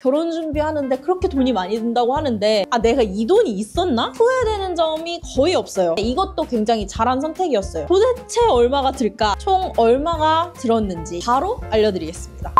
결혼 준비하는데 그렇게 돈이 많이 든다고 하는데 내가 이 돈이 있었나? 후회되는 점이 거의 없어요. 이것도 굉장히 잘한 선택이었어요. 도대체 얼마가 들까? 총 얼마가 들었는지 바로 알려드리겠습니다.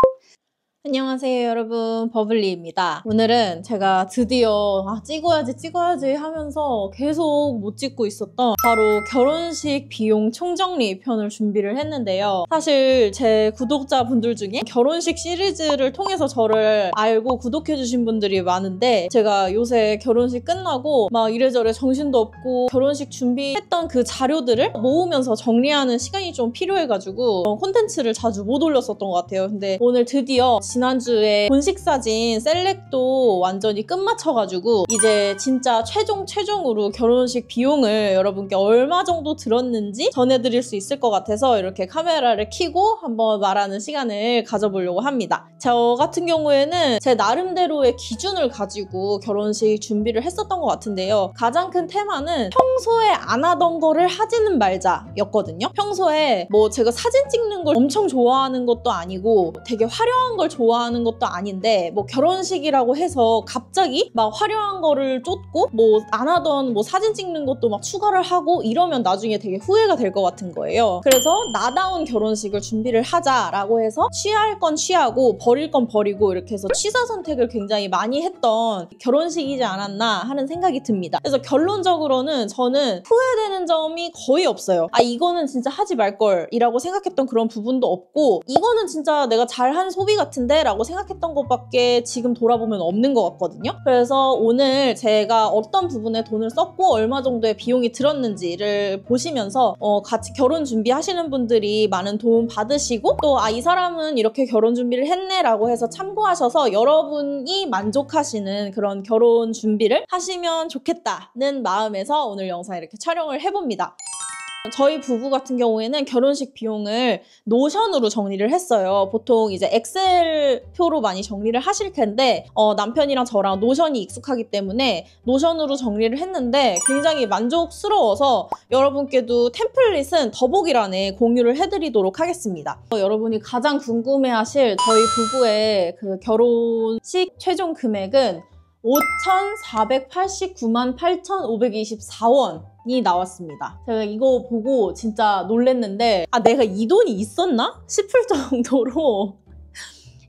안녕하세요 여러분, 버블리입니다. 오늘은 제가 드디어 찍어야지 하면서 계속 못 찍고 있었던 바로 결혼식 비용 총정리 편을 준비를 했는데요. 사실 제 구독자분들 중에 결혼식 시리즈를 통해서 저를 알고 구독해주신 분들이 많은데, 제가 요새 결혼식 끝나고 막 이래저래 정신도 없고 결혼식 준비했던 그 자료들을 모으면서 정리하는 시간이 좀 필요해가지고 콘텐츠를 자주 못 올렸었던 것 같아요. 근데 오늘 드디어 지난주에 본식 사진 셀렉도 완전히 끝마쳐가지고 이제 진짜 최종으로 결혼식 비용을 여러분께 얼마 정도 들었는지 전해드릴 수 있을 것 같아서 이렇게 카메라를 켜고 한번 말하는 시간을 가져보려고 합니다. 저 같은 경우에는 제 나름대로의 기준을 가지고 결혼식 준비를 했었던 것 같은데요. 가장 큰 테마는 평소에 안 하던 거를 하지는 말자 였거든요. 평소에 뭐 제가 사진 찍는 걸 엄청 좋아하는 것도 아니고 되게 화려한 걸 좋아하는 것도 아닌데, 뭐 결혼식이라고 해서 갑자기 막 화려한 거를 쫓고 뭐 안 하던 뭐 사진 찍는 것도 막 추가를 하고 이러면 나중에 되게 후회가 될 것 같은 거예요. 그래서 나다운 결혼식을 준비를 하자라고 해서 취할 건 취하고 버릴 건 버리고 이렇게 해서 취사 선택을 굉장히 많이 했던 결혼식이지 않았나 하는 생각이 듭니다. 그래서 결론적으로는 저는 후회되는 점이 거의 없어요. 이거는 진짜 하지 말걸 이라고 생각했던 그런 부분도 없고, 이거는 진짜 내가 잘한 소비 같은데 라고 생각했던 것밖에 지금 돌아보면 없는 것 같거든요. 그래서 오늘 제가 어떤 부분에 돈을 썼고 얼마 정도의 비용이 들었는지를 보시면서 같이 결혼 준비하시는 분들이 많은 도움 받으시고, 또 이 사람은 이렇게 결혼 준비를 했네 라고 해서 참고하셔서 여러분이 만족하시는 그런 결혼 준비를 하시면 좋겠다는 마음에서 오늘 영상 이렇게 촬영을 해봅니다. 저희 부부 같은 경우에는 결혼식 비용을 노션으로 정리를 했어요. 보통 이제 엑셀표로 많이 정리를 하실 텐데 남편이랑 저랑 노션이 익숙하기 때문에 노션으로 정리를 했는데 굉장히 만족스러워서 여러분께도 템플릿은 더보기란에 공유를 해드리도록 하겠습니다. 여러분이 가장 궁금해하실 저희 부부의 그 결혼식 최종 금액은 5,489만 8,524원이 나왔습니다. 제가 이거 보고 진짜 놀랬는데 내가 이 돈이 있었나? 싶을 정도로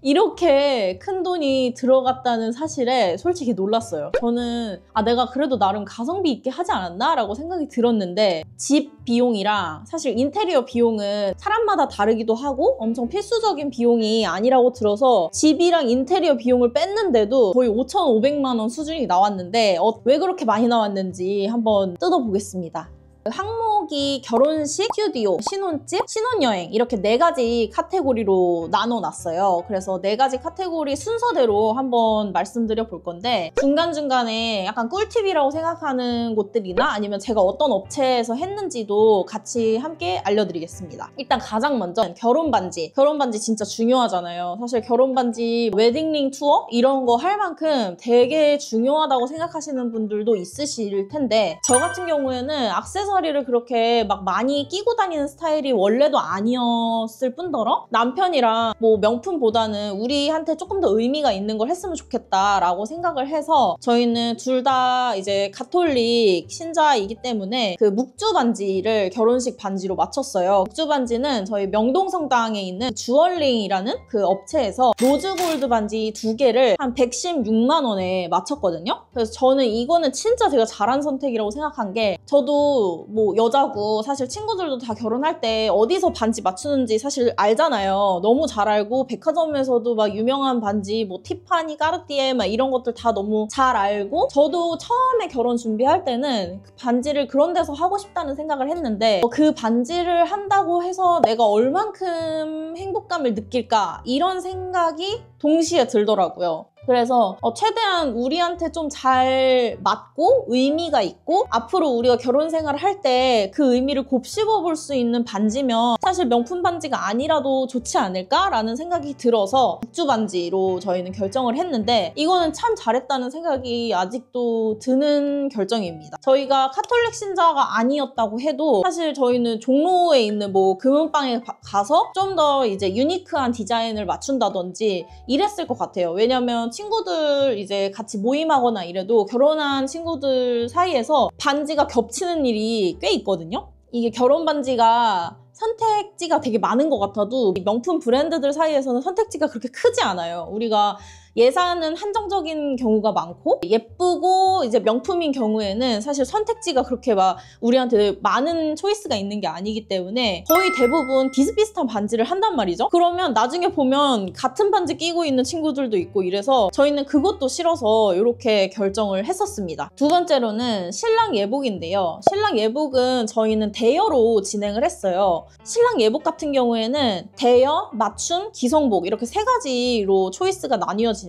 이렇게 큰 돈이 들어갔다는 사실에 솔직히 놀랐어요. 저는 내가 그래도 나름 가성비 있게 하지 않았나? 라고 생각이 들었는데, 집 비용이랑 사실 인테리어 비용은 사람마다 다르기도 하고 엄청 필수적인 비용이 아니라고 들어서 집이랑 인테리어 비용을 뺐는데도 거의 5,500만 원 수준이 나왔는데 왜 그렇게 많이 나왔는지 한번 뜯어보겠습니다. 항목이 결혼식, 스튜디오, 신혼집, 신혼여행 이렇게 4가지 카테고리로 나눠놨어요. 그래서 4가지 카테고리 순서대로 한번 말씀드려 볼 건데, 중간중간에 약간 꿀팁이라고 생각하는 곳들이나 아니면 제가 어떤 업체에서 했는지도 같이 함께 알려드리겠습니다. 일단 가장 먼저 결혼 반지. 결혼 반지 진짜 중요하잖아요. 사실 결혼 반지 웨딩링 투어 이런 거 할 만큼 되게 중요하다고 생각하시는 분들도 있으실 텐데, 저 같은 경우에는 액세서리를 그렇게 막 많이 끼고 다니는 스타일이 원래도 아니었을 뿐더러 남편이랑 뭐 명품보다는 우리한테 조금 더 의미가 있는 걸 했으면 좋겠다라고 생각을 해서, 저희는 둘 다 이제 가톨릭 신자이기 때문에 그 묵주 반지를 결혼식 반지로 맞췄어요. 묵주 반지는 저희 명동성당에 있는 주얼링이라는 그 업체에서 로즈 골드 반지 2개를 한 116만 원에 맞췄거든요. 그래서 저는 이거는 진짜 제가 잘한 선택이라고 생각한 게, 저도 뭐 여자고 사실 친구들도 다 결혼할 때 어디서 반지 맞추는지 사실 알잖아요. 너무 잘 알고 백화점에서도 막 유명한 반지 뭐 티파니, 까르띠에 막 이런 것들 다 너무 잘 알고, 저도 처음에 결혼 준비할 때는 그 반지를 그런 데서 하고 싶다는 생각을 했는데, 그 반지를 한다고 해서 내가 얼만큼 행복감을 느낄까 이런 생각이 동시에 들더라고요. 그래서 최대한 우리한테 좀 잘 맞고 의미가 있고 앞으로 우리가 결혼 생활을 할 때 그 의미를 곱씹어 볼 수 있는 반지면 사실 명품 반지가 아니라도 좋지 않을까라는 생각이 들어서 묵주 반지로 저희는 결정을 했는데, 이거는 참 잘했다는 생각이 아직도 드는 결정입니다. 저희가 카톨릭 신자가 아니었다고 해도 사실 저희는 종로에 있는 뭐 금은방에 가서 좀 더 이제 유니크한 디자인을 맞춘다든지 이랬을 것 같아요. 왜냐면 친구들 이제 같이 모임하거나 이래도 결혼한 친구들 사이에서 반지가 겹치는 일이 꽤 있거든요. 이게 결혼 반지가 선택지가 되게 많은 것 같아도 명품 브랜드들 사이에서는 선택지가 그렇게 크지 않아요. 우리가 예산은 한정적인 경우가 많고 예쁘고 이제 명품인 경우에는 사실 선택지가 그렇게 막 우리한테 많은 초이스가 있는 게 아니기 때문에 거의 대부분 비슷비슷한 반지를 한단 말이죠. 그러면 나중에 보면 같은 반지 끼고 있는 친구들도 있고 이래서 저희는 그것도 싫어서 이렇게 결정을 했었습니다. 두 번째로는 신랑 예복인데요. 신랑 예복은 저희는 대여로 진행을 했어요. 신랑 예복 같은 경우에는 대여, 맞춤, 기성복 이렇게 세 가지로 초이스가 나뉘어지는데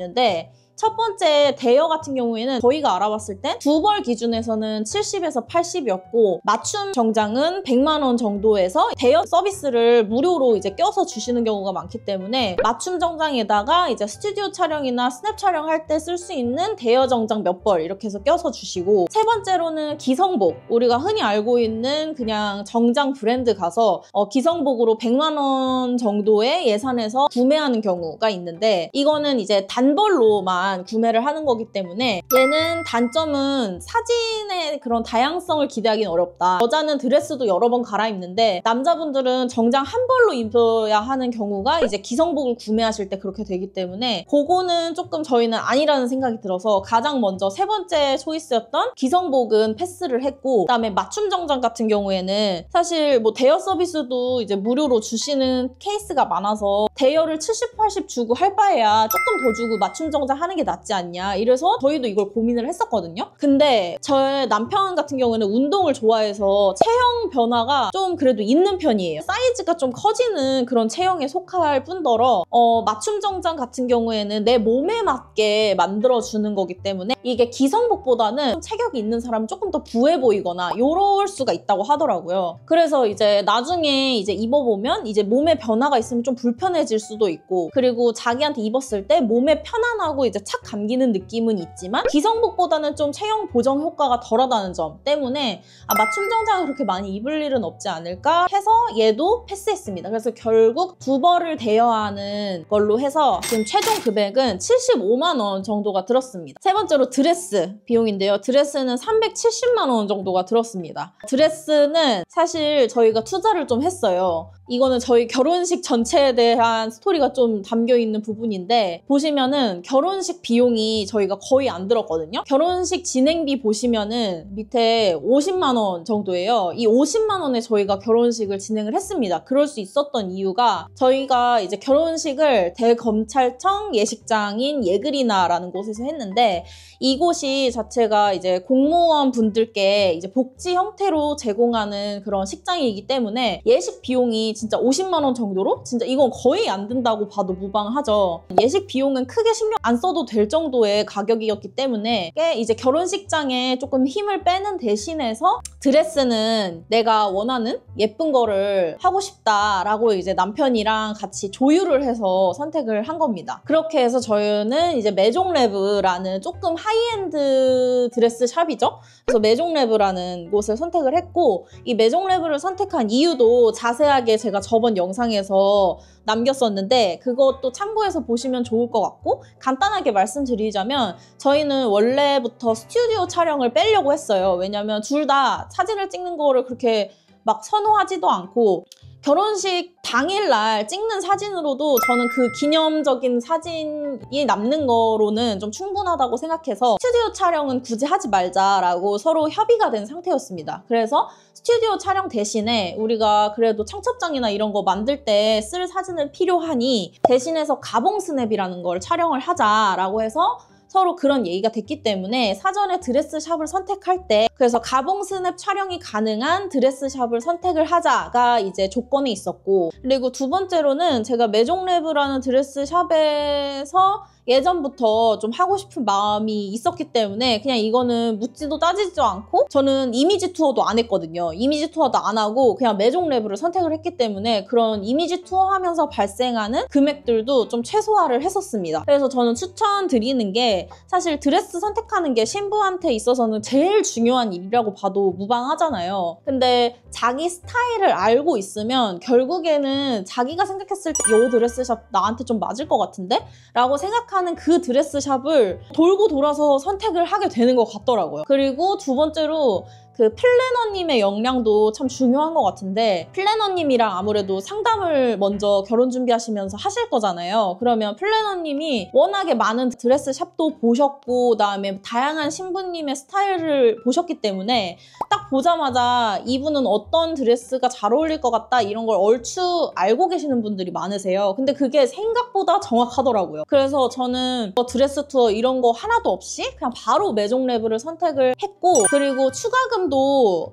첫 번째 대여 같은 경우에는 저희가 알아봤을 때 두 벌 기준에서는 70에서 80이었고 맞춤 정장은 100만 원 정도에서 대여 서비스를 무료로 이제 껴서 주시는 경우가 많기 때문에 맞춤 정장에다가 이제 스튜디오 촬영이나 스냅 촬영할 때 쓸 수 있는 대여 정장 몇 벌 이렇게 해서 껴서 주시고 세 번째로는 기성복 우리가 흔히 알고 있는 그냥 정장 브랜드 가서 기성복으로 100만 원 정도의 예산에서 구매하는 경우가 있는데 이거는 이제 단벌로만 구매를 하는 거기 때문에 얘는 단점은 사진의 그런 다양성을 기대하기는 어렵다. 여자는 드레스도 여러 번 갈아입는데 남자분들은 정장 한 벌로 입어야 하는 경우가 이제 기성복을 구매하실 때 그렇게 되기 때문에 그거는 조금 저희는 아니라는 생각이 들어서 가장 먼저 세 번째 초이스였던 기성복은 패스를 했고 그다음에 맞춤 정장 같은 경우에는 사실 뭐 대여 서비스도 이제 무료로 주시는 케이스가 많아서 대여를 70, 80 주고 할 바에야 조금 더 주고 맞춤 정장 하는 게 낫지 않냐 이래서 저희도 이걸 고민을 했었거든요. 근데 저의 남편 같은 경우는 운동을 좋아해서 체형 변화가 좀 그래도 있는 편이에요. 사이즈가 좀 커지는 그런 체형에 속할 뿐더러 맞춤 정장 같은 경우에는 내 몸에 맞게 만들어주는 거기 때문에 이게 기성복보다는 좀 체격이 있는 사람은 조금 더 부해 보이거나 요럴 수가 있다고 하더라고요. 그래서 이제 나중에 이제 입어보면 이제 몸에 변화가 있으면 좀 불편해질 수도 있고 그리고 자기한테 입었을 때 몸에 편안하고 이제 착 감기는 느낌은 있지만 기성복보다는 좀 체형 보정 효과가 덜하다는 점 때문에 맞춤 정장을 그렇게 많이 입을 일은 없지 않을까 해서 얘도 패스했습니다. 그래서 결국 두 벌을 대여하는 걸로 해서 지금 최종 금액은 75만 원 정도가 들었습니다. 세 번째로 드레스 비용인데요. 드레스는 370만 원 정도가 들었습니다. 드레스는 사실 저희가 투자를 좀 했어요. 이거는 저희 결혼식 전체에 대한 스토리가 좀 담겨있는 부분인데 보시면은 결혼식 비용이 저희가 거의 안 들었거든요. 결혼식 진행비 보시면은 밑에 50만 원 정도예요. 이 50만 원에 저희가 결혼식을 진행을 했습니다. 그럴 수 있었던 이유가 저희가 이제 결혼식을 대검찰청 예식장인 예그리나라는 곳에서 했는데 이곳이 자체가 이제 공무원 분들께 이제 복지 형태로 제공하는 그런 식장이기 때문에 예식 비용이 진짜 50만 원 정도로 진짜 이건 거의 안 든다고 봐도 무방하죠. 예식 비용은 크게 신경 안 써도 될 정도의 가격이었기 때문에 이제 결혼식장에 조금 힘을 빼는 대신해서 드레스는 내가 원하는 예쁜 거를 하고 싶다라고 이제 남편이랑 같이 조율을 해서 선택을 한 겁니다. 그렇게 해서 저희는 이제 메종레브라는 조금 하이엔드 드레스 샵이죠. 그래서 메종레브라는 곳을 선택을 했고 이 메종레브를 선택한 이유도 자세하게 제가 저번 영상에서 남겼었는데 그것도 참고해서 보시면 좋을 것 같고 간단하게 말씀드리자면 저희는 원래부터 스튜디오 촬영을 빼려고 했어요. 왜냐면 둘 다 사진을 찍는 거를 그렇게 막 선호하지도 않고 결혼식 당일날 찍는 사진으로도 저는 그 기념적인 사진이 남는 거로는 좀 충분하다고 생각해서 스튜디오 촬영은 굳이 하지 말자라고 서로 협의가 된 상태였습니다. 그래서 스튜디오 촬영 대신에 우리가 그래도 청첩장이나 이런 거 만들 때 쓸 사진을 필요하니 대신해서 가봉 스냅이라는 걸 촬영을 하자라고 해서 서로 그런 얘기가 됐기 때문에 사전에 드레스샵을 선택할 때 그래서 가봉 스냅 촬영이 가능한 드레스샵을 선택을 하자가 이제 조건에 있었고 그리고 두 번째로는 제가 메종레브라는 드레스샵에서 예전부터 좀 하고 싶은 마음이 있었기 때문에 그냥 이거는 묻지도 따지지도 않고 저는 이미지 투어도 안 했거든요. 이미지 투어도 안 하고 그냥 메종레브를 선택을 했기 때문에 그런 이미지 투어 하면서 발생하는 금액들도 좀 최소화를 했었습니다. 그래서 저는 추천드리는 게 사실 드레스 선택하는 게 신부한테 있어서는 제일 중요한 일이라고 봐도 무방하잖아요. 근데 자기 스타일을 알고 있으면 결국에는 자기가 생각했을 때 이 드레스샵 나한테 좀 맞을 것 같은데? 라고 생각하는 생각하는 그 드레스 샵을 돌고 돌아서 선택을 하게 되는 것 같더라고요. 그리고 두 번째로 그 플래너님의 역량도 참 중요한 것 같은데, 플래너님이랑 아무래도 상담을 먼저 결혼 준비하시면서 하실 거잖아요. 그러면 플래너님이 워낙에 많은 드레스 샵도 보셨고 그다음에 다양한 신부님의 스타일을 보셨기 때문에 딱 보자마자 이분은 어떤 드레스가 잘 어울릴 것 같다 이런 걸 얼추 알고 계시는 분들이 많으세요. 근데 그게 생각보다 정확하더라고요. 그래서 저는 드레스 투어 이런 거 하나도 없이 그냥 바로 메종레브를 선택을 했고, 그리고 추가금도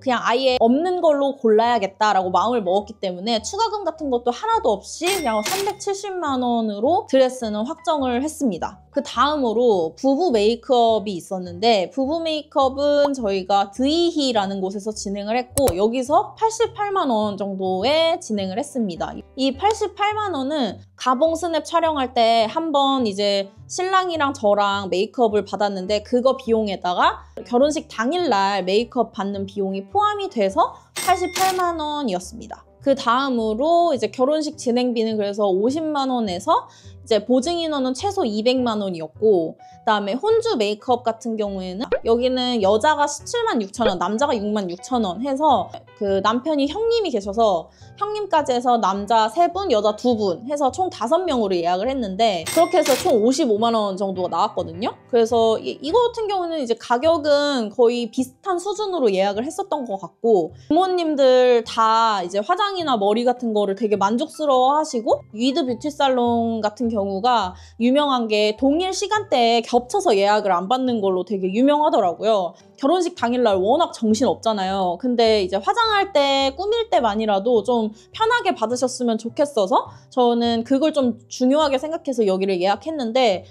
그냥 아예 없는 걸로 골라야겠다라고 마음을 먹었기 때문에 추가금 같은 것도 하나도 없이 그냥 370만 원으로 드레스는 확정을 했습니다. 그 다음으로 부부 메이크업이 있었는데, 부부 메이크업은 저희가 드이히라는 곳에서 진행을 했고 여기서 88만 원 정도에 진행을 했습니다. 이 88만 원은 가봉 스냅 촬영할 때 한번 이제 신랑이랑 저랑 메이크업을 받았는데 그거 비용에다가 결혼식 당일날 메이크업 받는 비용이 포함이 돼서 88만 원이었습니다. 그 다음으로 이제 결혼식 진행비는 그래서 50만 원에서 이제 보증 인원은 최소 200만 원이었고, 그다음에 혼주 메이크업 같은 경우에는 여기는 여자가 17만 6천 원, 남자가 6만 6천 원 해서 그 남편이 형님이 계셔서 형님까지 해서 남자 3분, 여자 2분 해서 총 5명으로 예약을 했는데 그렇게 해서 총 55만 원 정도가 나왔거든요. 그래서 이거 같은 경우는 이제 가격은 거의 비슷한 수준으로 예약을 했었던 것 같고, 부모님들 다 이제 화장이나 머리 같은 거를 되게 만족스러워 하시고, 위드 뷰티 살롱 같은 경우가 유명한 게 동일 시간대에 겹쳐서 예약을 안 받는 걸로 되게 유명하더라고요. 결혼식 당일날 워낙 정신 없잖아요. 근데 이제 화장할 때 꾸밀 때만이라도 좀 편하게 받으셨으면 좋겠어서 저는 그걸 좀 중요하게 생각해서 여기를 예약했는데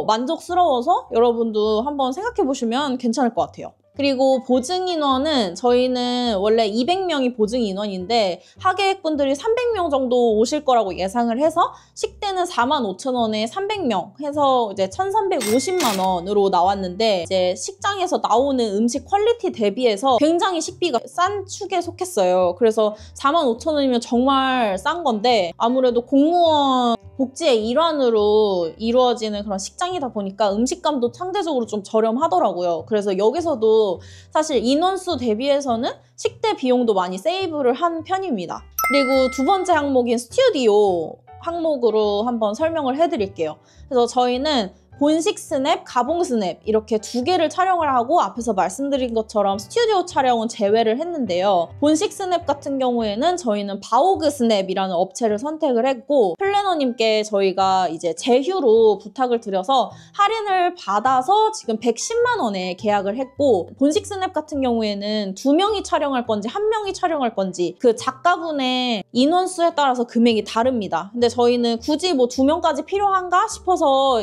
만족스러워서 여러분도 한번 생각해 보시면 괜찮을 것 같아요. 그리고 보증 인원은 저희는 원래 200명이 보증 인원인데 하객분들이 300명 정도 오실 거라고 예상을 해서 식대는 45,000원에 300명 해서 이제 1,350만 원으로 나왔는데, 이제 식장에서 나오는 음식 퀄리티 대비해서 굉장히 식비가 싼 축에 속했어요. 그래서 45,000원이면 정말 싼 건데, 아무래도 공무원 복지의 일환으로 이루어지는 그런 식장이다 보니까 음식값도 상대적으로 좀 저렴하더라고요. 그래서 여기서도 사실 인원수 대비해서는 식대 비용도 많이 세이브를 한 편입니다. 그리고 두 번째 항목인 스튜디오 항목으로 한번 설명을 해드릴게요. 그래서 저희는 본식 스냅, 가봉 스냅 이렇게 두 개를 촬영을 하고 앞에서 말씀드린 것처럼 스튜디오 촬영은 제외를 했는데요. 본식 스냅 같은 경우에는 저희는 바오그 스냅이라는 업체를 선택을 했고, 플래너님께 저희가 이제 제휴로 부탁을 드려서 할인을 받아서 지금 110만 원에 계약을 했고, 본식 스냅 같은 경우에는 2명이 촬영할 건지 1명이 촬영할 건지 그 작가분의 인원수에 따라서 금액이 다릅니다. 근데 저희는 굳이 뭐 2명까지 필요한가 싶어서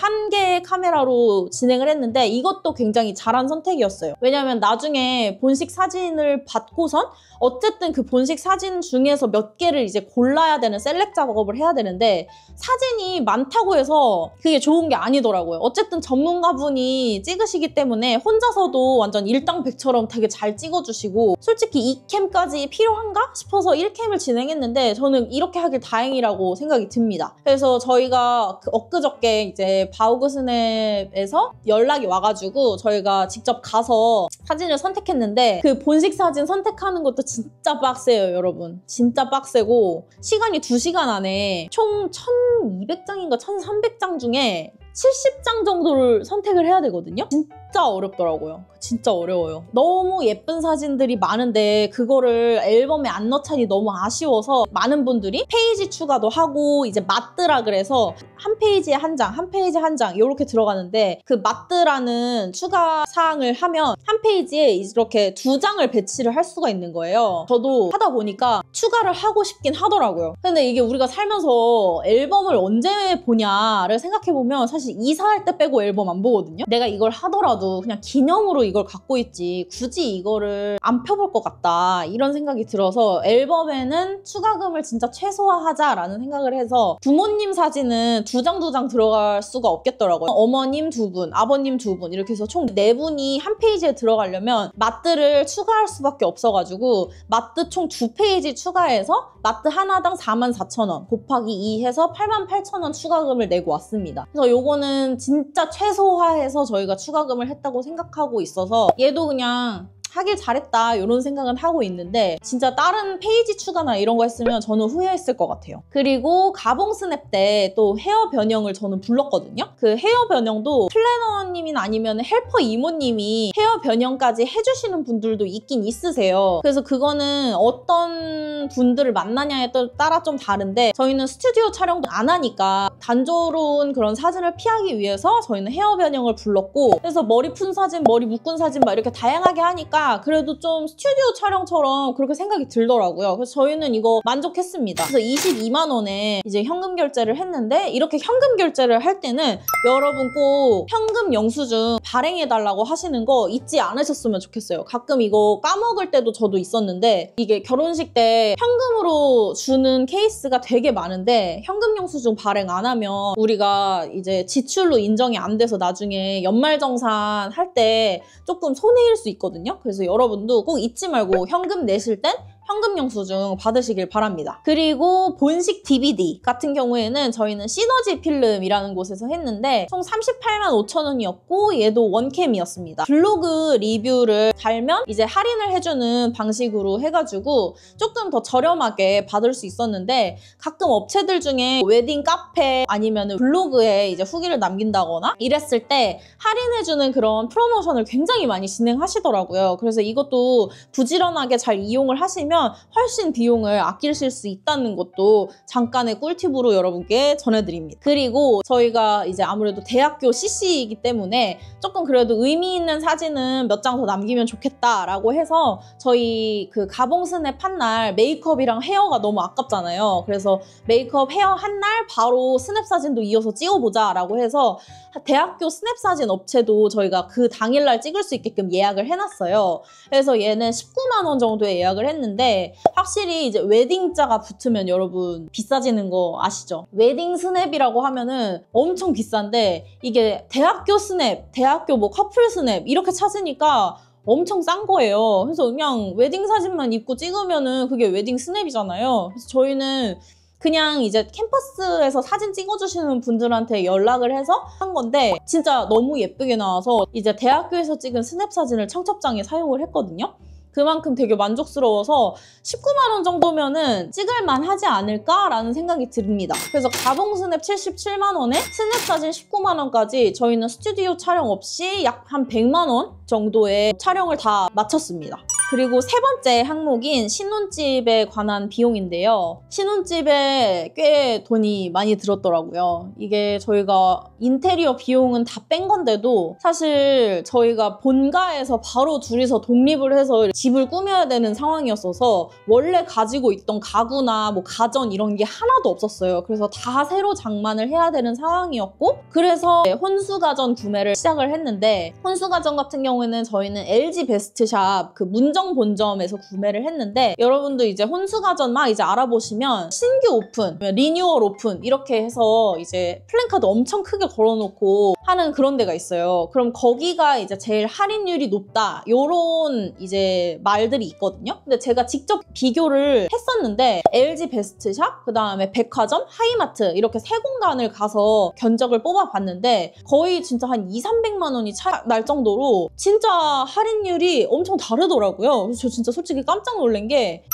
한 개의 카메라로 진행을 했는데 이것도 굉장히 잘한 선택이었어요. 왜냐면 나중에 본식 사진을 받고선 어쨌든 그 본식 사진 중에서 몇 개를 이제 골라야 되는 셀렉 작업을 해야 되는데 사진이 많다고 해서 그게 좋은 게 아니더라고요. 어쨌든 전문가분이 찍으시기 때문에 혼자서도 완전 일당백처럼 되게 잘 찍어주시고, 솔직히 2캠까지 필요한가 싶어서 1캠을 진행했는데 저는 이렇게 하길 다행이라고 생각이 듭니다. 그래서 저희가 엊그저께 이제 바오그 스냅에서 연락이 와가지고 저희가 직접 가서 사진을 선택했는데, 그 본식 사진 선택하는 것도 진짜 빡세요, 여러분. 진짜 빡세고 시간이 2시간 안에 총 1,200장인가 1,300장 중에 70장 정도를 선택을 해야 되거든요. 진짜 어렵더라고요. 진짜 어려워요. 너무 예쁜 사진들이 많은데 그거를 앨범에 안 넣자니 너무 아쉬워서 많은 분들이 페이지 추가도 하고 이제 마뜨라 그래서 한 페이지에 한 장, 한 페이지에 한 장 이렇게 들어가는데, 그 마뜨라는 추가 사항을 하면 한 페이지에 이렇게 2장을 배치를 할 수가 있는 거예요. 저도 하다 보니까 추가를 하고 싶긴 하더라고요. 근데 이게 우리가 살면서 앨범을 언제 보냐를 생각해보면 사실 사실 이사할 때 빼고 앨범 안 보거든요. 내가 이걸 하더라도 그냥 기념으로 이걸 갖고 있지 굳이 이거를 안 펴볼 것 같다 이런 생각이 들어서 앨범에는 추가금을 진짜 최소화하자라는 생각을 해서 부모님 사진은 두 장 들어갈 수가 없겠더라고요. 어머님 2분, 아버님 2분 이렇게 해서 총 4분이 한 페이지에 들어가려면 마트를 추가할 수밖에 없어가지고 마트 총 2페이지 추가해서 마트 하나당 44,000원 곱하기 2 해서 88,000원 추가금을 내고 왔습니다. 그래서 요거는 진짜 최소화해서 저희가 추가금을 했다고 생각하고 있어서 얘도 그냥 하길 잘했다 이런 생각은 하고 있는데 진짜 다른 페이지 추가나 이런 거 했으면 저는 후회했을 것 같아요. 그리고 가봉 스냅 때 또 헤어 변형을 저는 불렀거든요. 그 헤어 변형도 플래너님이나 아니면 헬퍼 이모님이 헤어 변형까지 해주시는 분들도 있긴 있으세요. 그래서 그거는 어떤 분들을 만나냐에 따라 좀 다른데 저희는 스튜디오 촬영도 안 하니까 단조로운 그런 사진을 피하기 위해서 저희는 헤어 변형을 불렀고 그래서 머리 푼 사진, 머리 묶은 사진 막 이렇게 다양하게 하니까 그래도 좀 스튜디오 촬영처럼 그렇게 생각이 들더라고요. 그래서 저희는 이거 만족했습니다. 그래서 22만 원에 이제 현금 결제를 했는데 이렇게 현금 결제를 할 때는 여러분 꼭 현금 영수증 발행해달라고 하시는 거 잊지 않으셨으면 좋겠어요. 가끔 이거 까먹을 때도 저도 있었는데 이게 결혼식 때 현금으로 주는 케이스가 되게 많은데 현금 영수증 발행 안 하면 우리가 이제 지출로 인정이 안 돼서 나중에 연말정산 할 때 조금 손해일 수 있거든요. 그래서 여러분도 꼭 잊지 말고 현금 내실 땐 현금 영수증 받으시길 바랍니다. 그리고 본식 DVD 같은 경우에는 저희는 시너지 필름이라는 곳에서 했는데 총 38만 5천 원이었고 얘도 원캠이었습니다. 블로그 리뷰를 달면 이제 할인을 해주는 방식으로 해가지고 조금 더 저렴하게 받을 수 있었는데 가끔 업체들 중에 웨딩 카페 아니면 블로그에 이제 후기를 남긴다거나 이랬을 때 할인해주는 그런 프로모션을 굉장히 많이 진행하시더라고요. 그래서 이것도 부지런하게 잘 이용을 하시면 훨씬 비용을 아끼실 수 있다는 것도 잠깐의 꿀팁으로 여러분께 전해드립니다. 그리고 저희가 이제 아무래도 대학교 CC이기 때문에 조금 그래도 의미 있는 사진은 몇 장 더 남기면 좋겠다라고 해서 저희 그 가봉 스냅 한 날 메이크업이랑 헤어가 너무 아깝잖아요. 그래서 메이크업 헤어 한 날 바로 스냅 사진도 이어서 찍어보자 라고 해서 대학교 스냅 사진 업체도 저희가 그 당일날 찍을 수 있게끔 예약을 해놨어요. 그래서 얘는 19만 원 정도에 예약을 했는데 확실히 이제 웨딩자가 붙으면 여러분 비싸지는 거 아시죠? 웨딩 스냅이라고 하면은 엄청 비싼데 이게 대학교 스냅, 대학교 뭐 커플 스냅 이렇게 찾으니까 엄청 싼 거예요. 그래서 그냥 웨딩 사진만 입고 찍으면은 그게 웨딩 스냅이잖아요. 그래서 저희는 그냥 이제 캠퍼스에서 사진 찍어주시는 분들한테 연락을 해서 한 건데 진짜 너무 예쁘게 나와서 이제 대학교에서 찍은 스냅 사진을 청첩장에 사용을 했거든요. 그만큼 되게 만족스러워서 19만 원 정도면은 찍을만 하지 않을까라는 생각이 듭니다. 그래서 가봉 스냅 77만 원에 스냅 사진 19만 원까지 저희는 스튜디오 촬영 없이 약 한 100만 원 정도의 촬영을 다 마쳤습니다. 그리고 세 번째 항목인 신혼집에 관한 비용인데요. 신혼집에 꽤 돈이 많이 들었더라고요. 이게 저희가 인테리어 비용은 다 뺀 건데도 사실 저희가 본가에서 바로 둘이서 독립을 해서 집을 꾸며야 되는 상황이었어서 원래 가지고 있던 가구나 뭐 가전 이런 게 하나도 없었어요. 그래서 다 새로 장만을 해야 되는 상황이었고 그래서 혼수가전 구매를 시작을 했는데 혼수가전 같은 경우에는 저희는 LG 베스트샵 그 문정 본점에서 구매를 했는데 여러분도 이제 혼수가전 막 이제 알아보시면 신규 오픈, 리뉴얼 오픈 이렇게 해서 이제 플랜카드 엄청 크게 걸어놓고 하는 그런 데가 있어요. 그럼 거기가 이제 제일 할인율이 높다 요런 이제 말들이 있거든요. 근데 제가 직접 비교를 했었는데 LG 베스트샵, 그 다음에 백화점, 하이마트 이렇게 세 공간을 가서 견적을 뽑아봤는데 거의 진짜 한 200~300만 원이 차이 날 정도로 진짜 할인율이 엄청 다르더라고요. 그래서 저 진짜 솔직히 깜짝 놀란 게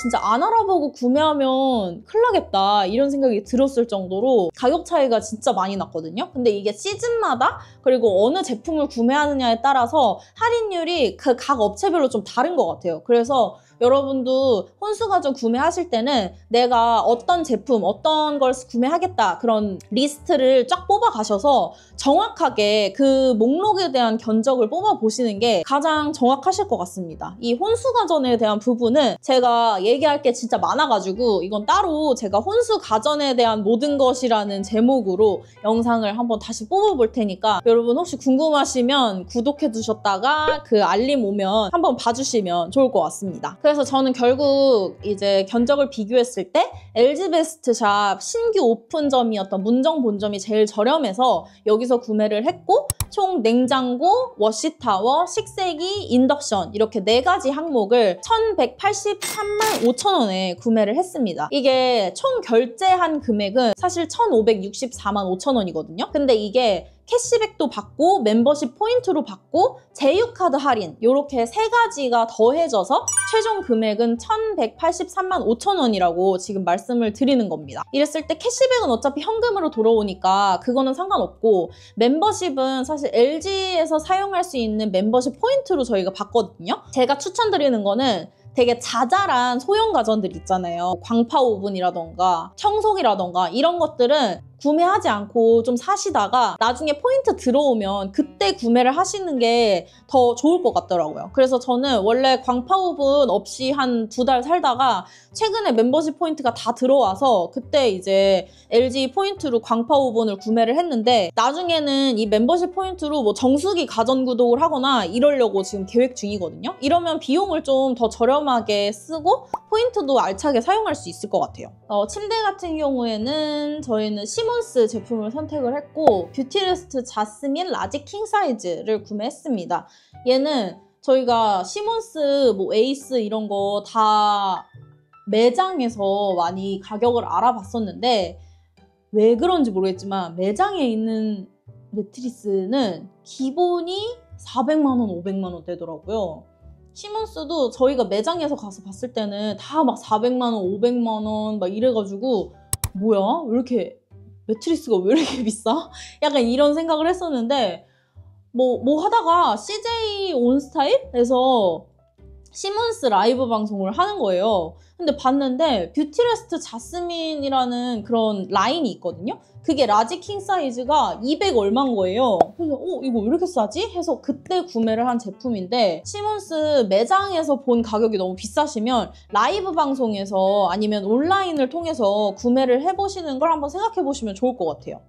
진짜 안 알아보고 구매하면 큰일 나겠다 이런 생각이 들었을 정도로 가격 차이가 진짜 많이 났거든요. 근데 이게 시즌마다 그리고 어느 제품을 구매하느냐에 따라서 할인율이 그 각 업체별로 좀 다른 것 같아요. 그래서 여러분도 혼수가전 구매하실 때는 내가 어떤 제품, 어떤 걸 구매하겠다 그런 리스트를 쫙 뽑아 가셔서 정확하게 그 목록에 대한 견적을 뽑아 보시는 게 가장 정확하실 것 같습니다. 이 혼수가전에 대한 부분은 제가 제가 얘기할 게 진짜 많아가지고 이건 따로 제가 혼수 가전에 대한 모든 것이라는 제목으로 영상을 한번 다시 뽑아볼 테니까 여러분 혹시 궁금하시면 구독해 두셨다가 그 알림 오면 한번 봐주시면 좋을 것 같습니다. 그래서 저는 결국 이제 견적을 비교했을 때 LG 베스트샵 신규 오픈점이었던 문정 본점이 제일 저렴해서 여기서 구매를 했고 총 냉장고, 워시타워, 식세기, 인덕션 이렇게 4가지 항목을 1,183만 5천 원에 구매를 했습니다. 이게 총 결제한 금액은 사실 1,564만 5천 원이거든요. 근데 이게 캐시백도 받고 멤버십 포인트로 받고 제휴카드 할인 이렇게 3가지가 더해져서 최종 금액은 1,183만 5천 원이라고 지금 말씀을 드리는 겁니다. 이랬을 때 캐시백은 어차피 현금으로 돌아오니까 그거는 상관없고 멤버십은 사실 LG에서 사용할 수 있는 멤버십 포인트로 저희가 받거든요. 제가 추천드리는 거는 되게 자잘한 소형 가전들 있잖아요. 광파 오븐이라던가 청소기라던가 이런 것들은 구매하지 않고 좀 사시다가 나중에 포인트 들어오면 그때 구매를 하시는 게 더 좋을 것 같더라고요. 그래서 저는 원래 광파 오븐 없이 한 2달 살다가 최근에 멤버십 포인트가 다 들어와서 그때 이제 LG 포인트로 광파 오븐을 구매를 했는데 나중에는 이 멤버십 포인트로 뭐 정수기 가전 구독을 하거나 이러려고 지금 계획 중이거든요. 이러면 비용을 좀 더 저렴하게 쓰고 포인트도 알차게 사용할 수 있을 것 같아요. 침대 같은 경우에는 저희는 시몬스 제품을 선택을 했고 뷰티리스트 자스민 라지 킹 사이즈를 구매했습니다. 얘는 저희가 시몬스, 뭐 에이스 이런 거 다 매장에서 많이 가격을 알아봤었는데 왜 그런지 모르겠지만 매장에 있는 매트리스는 기본이 400만 원, 500만 원 되더라고요. 시몬스도 저희가 매장에서 가서 봤을 때는 다 막 400만 원, 500만 원 막 이래가지고 뭐야? 왜 이렇게 매트리스가 왜 이렇게 비싸? 약간 이런 생각을 했었는데 뭐 하다가 CJ 온스타일에서 시몬스 라이브 방송을 하는 거예요. 근데 봤는데 뷰티레스트 자스민이라는 그런 라인이 있거든요. 그게 라지 킹 사이즈가 200 얼마인 거예요. 그래서 이거 왜 이렇게 싸지? 해서 그때 구매를 한 제품인데 시몬스 매장에서 본 가격이 너무 비싸시면 라이브 방송에서 아니면 온라인을 통해서 구매를 해보시는 걸 한번 생각해보시면 좋을 것 같아요.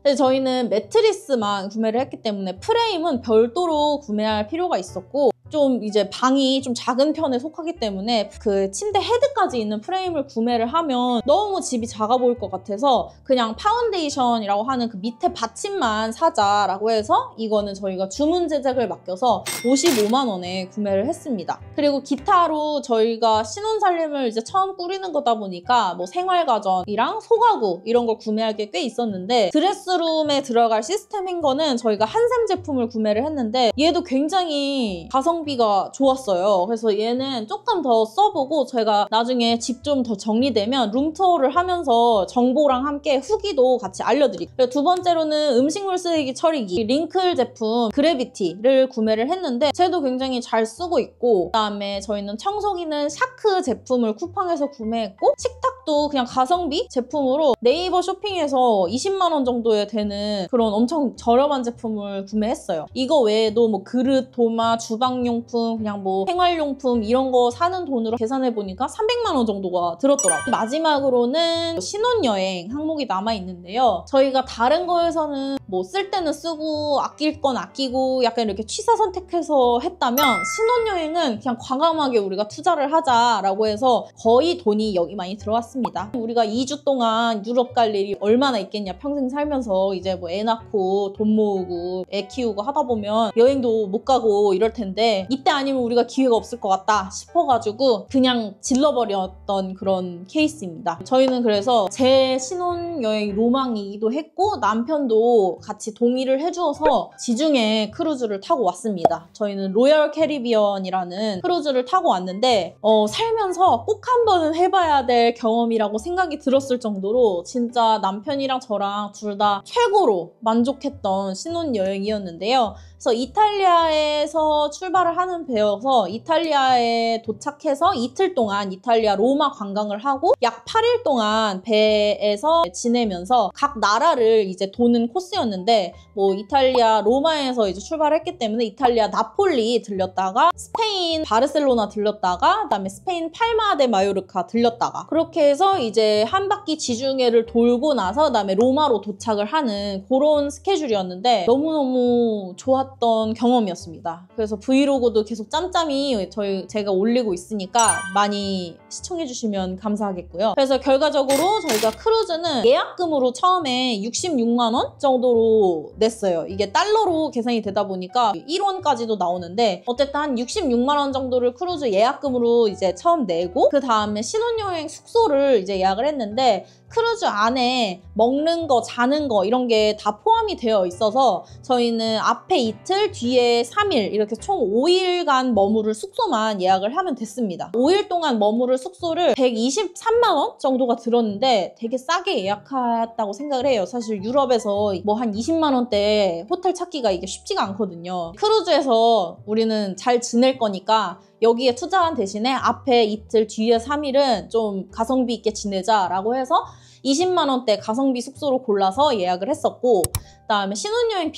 근데 저희는 매트리스만 구매를 했기 때문에 프레임은 별도로 구매할 필요가 있었고 좀 이제 방이 좀 작은 편에 속하기 때문에 그 침대 헤드까지 있는 프레임을 구매를 하면 너무 집이 작아 보일 것 같아서 그냥 파운데이션이라고 하는 그 밑에 받침만 사자라고 해서 이거는 저희가 주문 제작을 맡겨서 55만 원에 구매를 했습니다. 그리고 기타로 저희가 신혼살림을 이제 처음 꾸리는 거다 보니까 뭐 생활가전이랑 소가구 이런 걸 구매할 게 꽤 있었는데 드레스룸에 들어갈 시스템인 거는 저희가 한샘 제품을 구매를 했는데 얘도 굉장히 가성비가 좋았어요. 그래서 얘는 조금 더 써보고 제가 나중에 집 좀 더 정리되면 룸투어를 하면서 정보랑 함께 후기도 같이 알려드릴게요. 두 번째로는 음식물 쓰레기 처리기 링클 제품 그래비티를 구매를 했는데 쟤도 굉장히 잘 쓰고 있고 그다음에 저희는 청소기는 샤크 제품을 쿠팡에서 구매했고 식탁도 그냥 가성비 제품으로 네이버 쇼핑에서 20만 원 정도에 되는 그런 엄청 저렴한 제품을 구매했어요. 이거 외에도 뭐 그릇, 도마, 주방용품, 그냥 뭐 생활용품 이런 거 사는 돈으로 계산해보니까 300만 원 정도가 들었더라고요. 마지막으로는 신혼여행 항목이 남아있는데요. 저희가 다른 거에서는 뭐 쓸 때는 쓰고 아낄 건 아끼고 약간 이렇게 취사 선택해서 했다면 신혼여행은 그냥 과감하게 우리가 투자를 하자라고 해서 거의 돈이 여기 많이 들어왔습니다. 우리가 2주 동안 유럽 갈 일이 얼마나 있겠냐 평생 살면서 이제 뭐 애 낳고 돈 모으고 애 키우고 하다 보면 여행도 못 가고 이럴 텐데 이때 아니면 우리가 기회가 없을 것 같다 싶어가지고 그냥 질러버렸던 그런 케이스입니다. 저희는 그래서 제 신혼여행 로망이기도 했고 남편도 같이 동의를 해주어서 지중해 크루즈를 타고 왔습니다. 저희는 로열 캐리비언이라는 크루즈를 타고 왔는데 살면서 꼭 한 번은 해봐야 될 경험이 경험이라고 생각이 들었을 정도로 진짜 남편이랑 저랑 둘 다 최고로 만족했던 신혼여행이었는데요. 그래서 이탈리아에서 출발을 하는 배여서 이탈리아에 도착해서 이틀 동안 이탈리아 로마 관광을 하고 약 8일 동안 배에서 지내면서 각 나라를 이제 도는 코스였는데 뭐 이탈리아 로마에서 이제 출발했기 때문에 이탈리아 나폴리 들렸다가 스페인 바르셀로나 들렸다가 그다음에 스페인 팔마 데 마요르카 들렸다가 그렇게 해서 이제 한 바퀴 지중해를 돌고 나서 그다음에 로마로 도착을 하는 그런 스케줄이었는데 너무너무 좋았던 경험이었습니다. 그래서 브이로그도 계속 짬짬이 제가 올리고 있으니까 많이 시청해주시면 감사하겠고요. 그래서 결과적으로 저희가 크루즈는 예약금으로 처음에 66만 원 정도로 냈어요. 이게 달러로 계산이 되다 보니까 1원까지도 나오는데 어쨌든 한 66만 원 정도를 크루즈 예약금으로 이제 처음 내고 그 다음에 신혼여행 숙소를 이제 예약을 했는데 크루즈 안에 먹는 거, 자는 거 이런 게 다 포함이 되어 있어서 저희는 앞에 이틀, 뒤에 3일 이렇게 총 5일간 머무를 숙소만 예약을 하면 됐습니다. 5일 동안 머무를 숙소를 123만 원 정도가 들었는데 되게 싸게 예약했다고 생각을 해요. 사실 유럽에서 뭐 한 20만 원대 호텔 찾기가 이게 쉽지가 않거든요. 크루즈에서 우리는 잘 지낼 거니까 여기에 투자한 대신에 앞에 이틀, 뒤에 3일은 좀 가성비 있게 지내자라고 해서 20만 원대 가성비 숙소로 골라서 예약을 했었고 그다음에 신혼여행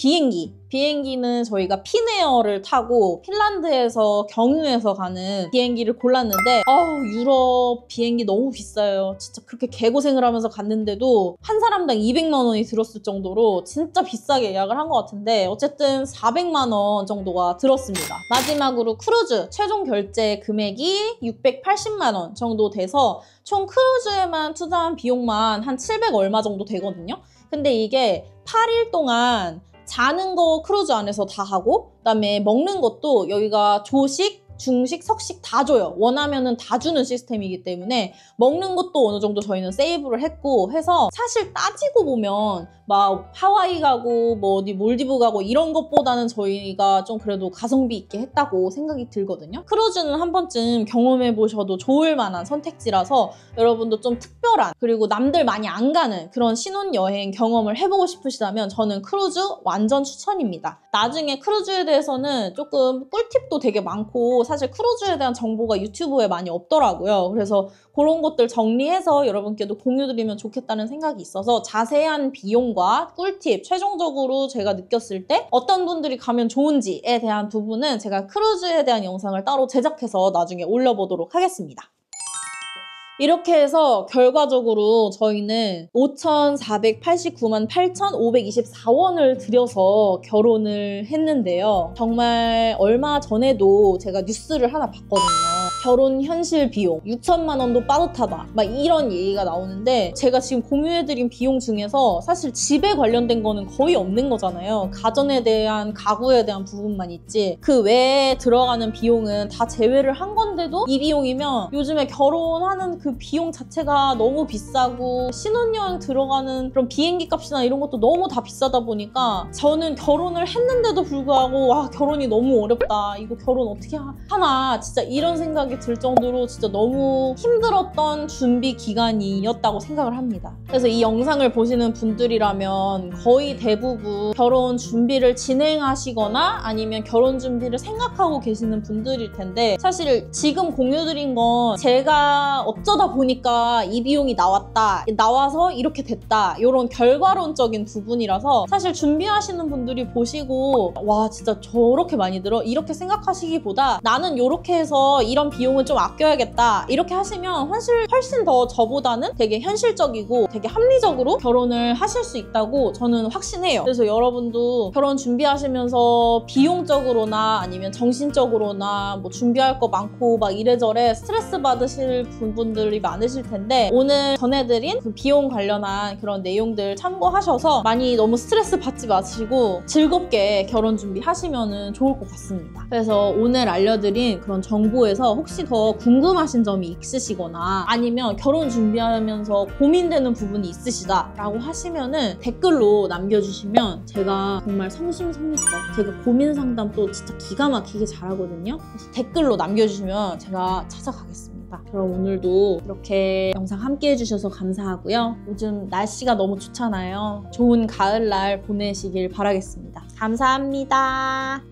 비행기는 저희가 핀에어를 타고 핀란드에서 경유해서 가는 비행기를 골랐는데 유럽 비행기 너무 비싸요. 진짜 그렇게 개고생을 하면서 갔는데도 한 사람당 200만 원이 들었을 정도로 진짜 비싸게 예약을 한 것 같은데 어쨌든 400만 원 정도가 들었습니다. 마지막으로 크루즈 최종 결제 금액이 680만 원 정도 돼서 총 크루즈에만 투자한 비용만 한 700 얼마 정도 되거든요. 근데 이게 8일 동안 자는 거 크루즈 안에서 다 하고 그다음에 먹는 것도 여기가 조식, 중식, 석식 다 줘요. 원하면은 다 주는 시스템이기 때문에 먹는 것도 어느 정도 저희는 세이브를 했고 해서 사실 따지고 보면 막 하와이 가고 뭐 어디 몰디브 가고 이런 것보다는 저희가 좀 그래도 가성비 있게 했다고 생각이 들거든요. 크루즈는 한 번쯤 경험해 보셔도 좋을 만한 선택지라서 여러분도 좀 특별한 그리고 남들 많이 안 가는 그런 신혼여행 경험을 해보고 싶으시다면 저는 크루즈 완전 추천입니다. 나중에 크루즈에 대해서는 조금 꿀팁도 되게 많고 사실 크루즈에 대한 정보가 유튜브에 많이 없더라고요. 그래서 그런 것들 정리해서 여러분께도 공유드리면 좋겠다는 생각이 있어서 자세한 비용과 꿀팁, 최종적으로 제가 느꼈을 때 어떤 분들이 가면 좋은지에 대한 부분은 제가 크루즈에 대한 영상을 따로 제작해서 나중에 올려보도록 하겠습니다. 이렇게 해서 결과적으로 저희는 5,489만 8,524원을 들여서 결혼을 했는데요. 정말 얼마 전에도 제가 뉴스를 하나 봤거든요. 결혼 현실 비용 6천만 원도 빠듯하다 막 이런 얘기가 나오는데 제가 지금 공유해드린 비용 중에서 사실 집에 관련된 거는 거의 없는 거잖아요. 가전에 대한 가구에 대한 부분만 있지 그 외에 들어가는 비용은 다 제외를 한 건데도 이 비용이면 요즘에 결혼하는 그 비용 자체가 너무 비싸고 신혼여행 들어가는 그런 비행기 값이나 이런 것도 너무 다 비싸다 보니까 저는 결혼을 했는데도 불구하고 와 결혼이 너무 어렵다 이거 결혼 어떻게 하나 진짜 이런 생각이 들 정도로 진짜 너무 힘들었던 준비 기간이었다고 생각을 합니다. 그래서 이 영상을 보시는 분들이라면 거의 대부분 결혼 준비를 진행하시거나 아니면 결혼 준비를 생각하고 계시는 분들일 텐데 사실 지금 공유드린 건 제가 어쩌다 보니까 이 비용이 나와서 이렇게 됐다 이런 결과론적인 부분이라서 사실 준비하시는 분들이 보시고 와 진짜 저렇게 많이 들어? 이렇게 생각하시기보다 나는 이렇게 해서 이런 비용을 좀 아껴야겠다 이렇게 하시면 훨씬 더 저보다는 되게 현실적이고 되게 합리적으로 결혼을 하실 수 있다고 저는 확신해요. 그래서 여러분도 결혼 준비하시면서 비용적으로나 아니면 정신적으로나 뭐 준비할 거 많고 막 이래저래 스트레스 받으실 분들이 많으실 텐데 오늘 전해드린 그 비용 관련한 그런 내용들 참고하셔서 많이 너무 스트레스 받지 마시고 즐겁게 결혼 준비하시면 좋을 것 같습니다. 그래서 오늘 알려드린 그런 정보에서 혹시 더 궁금하신 점이 있으시거나 아니면 결혼 준비하면서 고민되는 부분이 있으시다 라고 하시면은 댓글로 남겨주시면 제가 정말 성심성의껏 제가 고민 상담 또 진짜 기가 막히게 잘하거든요. 그래서 댓글로 남겨주시면 제가 찾아가겠습니다. 좋다. 그럼 오늘도 이렇게 영상 함께 해주셔서 감사하고요. 요즘 날씨가 너무 좋잖아요. 좋은 가을날 보내시길 바라겠습니다. 감사합니다.